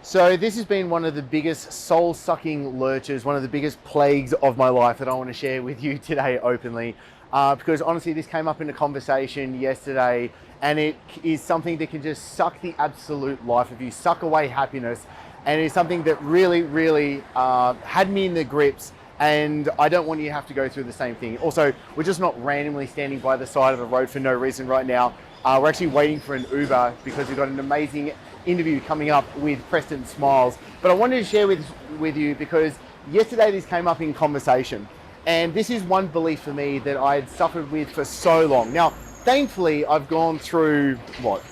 So this has been one of the biggest soul-sucking lurches, one of the biggest plagues of my life that I want to share with you today openly. Because honestly, this came up in a conversation yesterday, and it is something that can just suck the absolute life of you, suck away happiness, and it's something that really had me in the grips. And I don't want you to have to go through the same thing. Also, we're just not randomly standing by the side of the road for no reason right now. We're actually waiting for an Uber because we've got an amazing interview coming up with Preston Smiles. But I wanted to share with you because yesterday this came up in conversation. And this is one belief for me that I had suffered with for so long. Now, thankfully, I've gone through,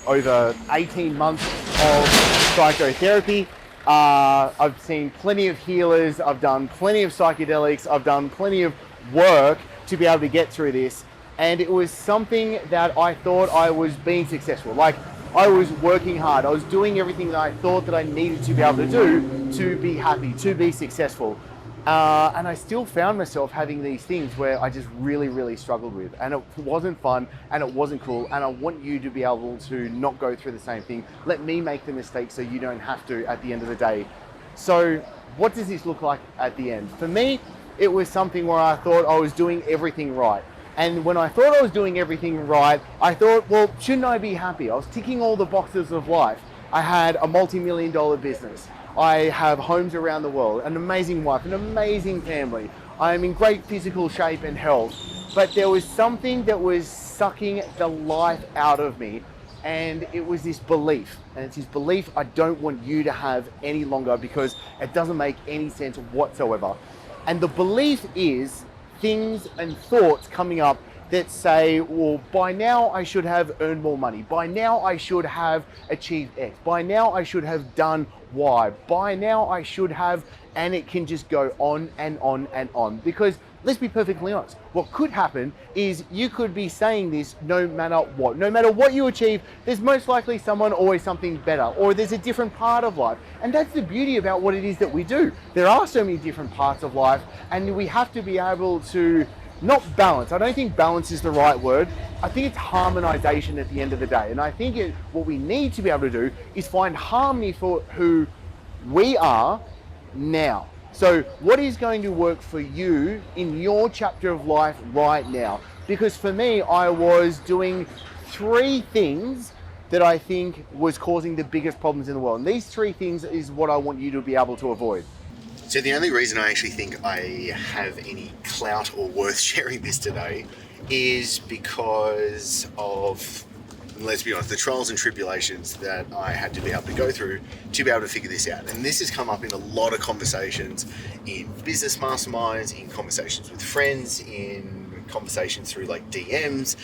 over 18 months of psychotherapy. I've seen plenty of healers, I've done plenty of psychedelics, I've done plenty of work to be able to get through this. And it was something that I thought I was being successful. Like, I was working hard. I was doing everything that I thought that I needed to be able to do to be happy, to be successful. And I still found myself having these things where I just really struggled with. And it wasn't fun and it wasn't cool. And I want you to be able to not go through the same thing. Let me make the mistake so you don't have to at the end of the day. So what does this look like at the end? For me, it was something where I thought I was doing everything right. And when I thought I was doing everything right, I thought, well, shouldn't I be happy? I was ticking all the boxes of life. I had a multi-million-dollar business. I have homes around the world, an amazing wife, an amazing family. I am in great physical shape and health. But there was something that was sucking the life out of me. And it was this belief. And it's this belief I don't want you to have any longer because it doesn't make any sense whatsoever. And the belief is things and thoughts coming up that say, well, by now I should have earned more money. By now I should have achieved X. By now I should have done Y. By now I should have, and it can just go on and on and on. Because let's be perfectly honest, what could happen is you could be saying this no matter what. No matter what you achieve, there's most likely someone, always something better, or there's a different part of life. And that's the beauty about what it is that we do. There are so many different parts of life, and we have to be able to not balance. I don't think balance is the right word. I think it's harmonization at the end of the day. And I think what we need to be able to do is find harmony for who we are now. So what is going to work for you in your chapter of life right now? Because for me, I was doing 3 things that I think was causing the biggest problems in the world. And these 3 things is what I want you to be able to avoid. So the only reason I actually think I have any clout or worth sharing this today is because of, let's be honest, the trials and tribulations that I had to be able to go through to be able to figure this out. And this has come up in a lot of conversations in business masterminds, in conversations with friends, in conversations through like DMs,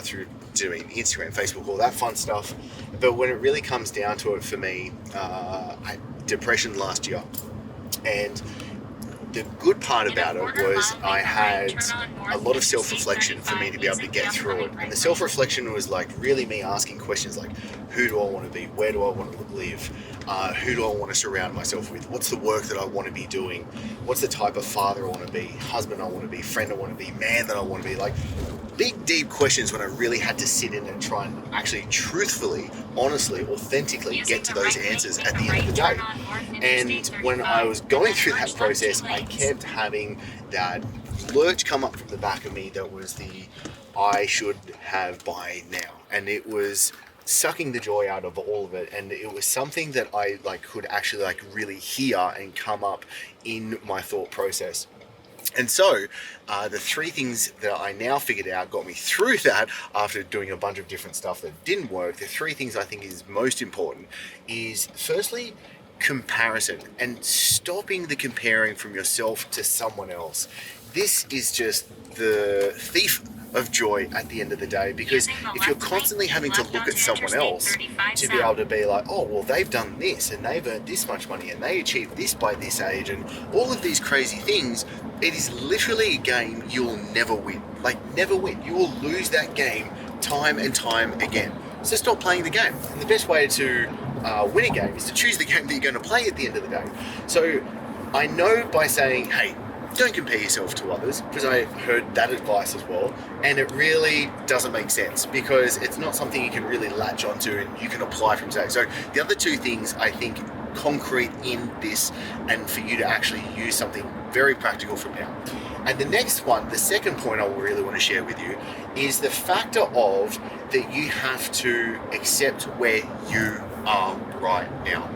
through doing Instagram, Facebook, all that fun stuff. But when it really comes down to it for me, I had depression last year. And the good part about it was I had a lot of self-reflection for me to be able to get through it. And the self-reflection was like really me asking questions like, who do I want to be? Where do I want to live? Who do I want to surround myself with? What's the work that I want to be doing? What's the type of father I want to be? Husband I want to be? Friend I want to be? Man that I want to be? Like big, deep questions when I really had to sit in and try and actually truthfully, honestly, authentically get to those answers at the end of the day. And when I was going through that process, I kept having that lurch come up from the back of me that was the I should have by now. And it was sucking the joy out of all of it, and it was something that I could actually really hear and come up in my thought process. And so the 3 things that I now figured out got me through that after doing a bunch of different stuff that didn't work. The 3 things I think is most important is firstly comparison and stopping the comparing from yourself to someone else. This is just the thief of joy at the end of the day, because if you're constantly having to look at someone else to be able to be like, oh, well, they've done this and they've earned this much money and they achieved this by this age and all of these crazy things, it is literally a game you'll never win. Never win. You will lose that game time and time again. So stop playing the game. And the best way to win a game is to choose the game that you're going to play at the end of the day. So I know by saying, hey, don't compare yourself to others, because I heard that advice as well, and it really doesn't make sense because it's not something you can really latch onto and you can apply from today. So the other 2 things I think concrete in this and for you to actually use something very practical from now. And the next one, the second point I really want to share with you is the factor of that you have to accept where you are right now.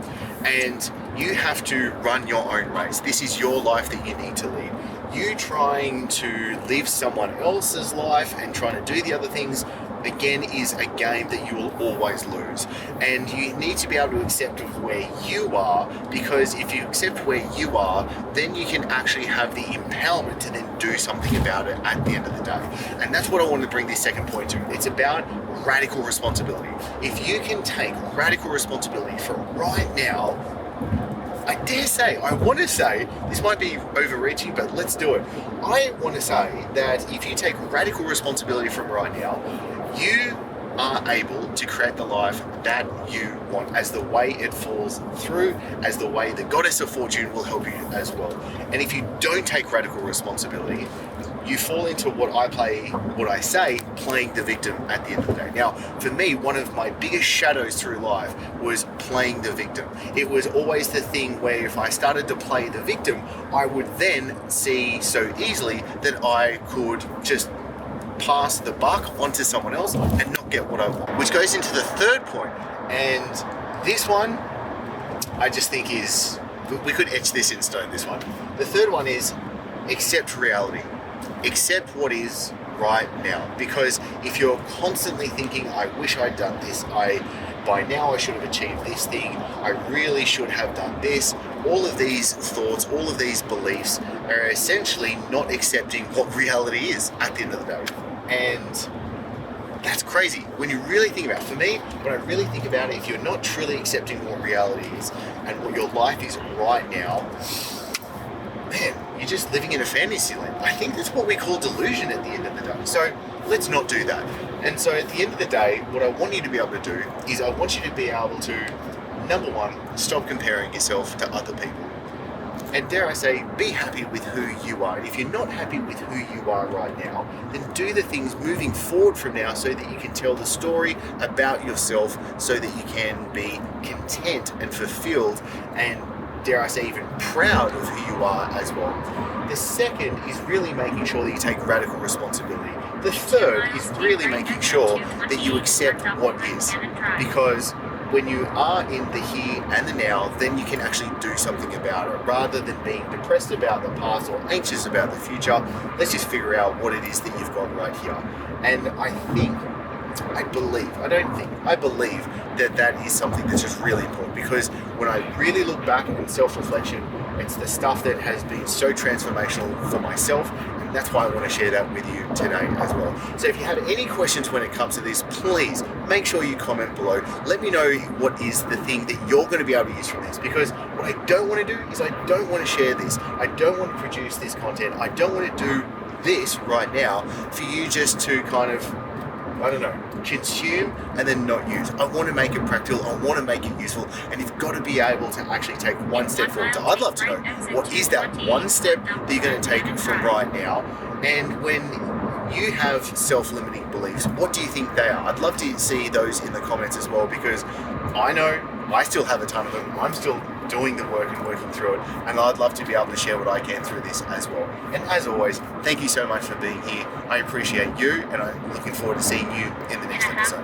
And you have to run your own race. This is your life that you need to lead. You trying to live someone else's life and trying to do the other things, again, is a game that you will always lose. And you need to be able to accept where you are, because if you accept where you are, then you can actually have the empowerment to then do something about it at the end of the day. And that's what I want to bring this second point to. It's about radical responsibility. If you can take radical responsibility for right now, I dare say, I want to say, this might be overreaching, but let's do it. I want to say that if you take radical responsibility from right now, you are able to create the life that you want as the way it falls through, as the way the goddess of fortune will help you as well. And if you don't take radical responsibility, you fall into what I say, playing the victim at the end of the day. Now, for me, one of my biggest shadows through life was playing the victim. It was always the thing where if I started to play the victim, I would then see so easily that I could just pass the buck onto someone else and not get what I want. Which goes into the third point. And this one, I just think is, we could etch this in stone, this one. The third one is accept reality. Accept what is right now. Because if you're constantly thinking, I wish I'd done this, by now I should have achieved this thing, I really should have done this, all of these thoughts, all of these beliefs are essentially not accepting what reality is at the end of the day. And that's crazy. When you really think about it, for me, when I really think about it, if you're not truly accepting what reality is and what your life is right now, man, you're just living in a fantasy land. I think that's what we call delusion at the end of the day. So let's not do that. And so at the end of the day, what I want you to be able to do is I want you to be able to, number one, stop comparing yourself to other people. And dare I say, be happy with who you are. And if you're not happy with who you are right now, then do the things moving forward from now so that you can tell the story about yourself so that you can be content and fulfilled and, dare I say, even proud of who you are as well. The second is really making sure that you take radical responsibility. The third is really making sure that you accept what is. Because when you are in the here and the now, then you can actually do something about it. Rather than being depressed about the past or anxious about the future, let's just figure out what it is that you've got right here. And I believe that that is something that's just really important, because when I really look back in self-reflection, it's the stuff that has been so transformational for myself, and that's why I want to share that with you today as well. So if you have any questions when it comes to this, please make sure you comment below. Let me know what is the thing that you're going to be able to use from this, because what I don't want to do is I don't want to share this. I don't want to produce this content. I don't want to do this right now for you just to kind of, I don't know, consume and then not use. I want to make it practical. I want to make it useful. And you've got to be able to actually take one step forward. So I'd love to know, what is that one step that you're going to take from right now? And when you have self-limiting beliefs, what do you think they are? I'd love to see those in the comments as well, because I know I still have a ton of them. I'm still doing the work and working through it, and I'd love to be able to share what I can through this as well. And as always, thank you so much for being here. I appreciate you, and I'm looking forward to seeing you in the next episode.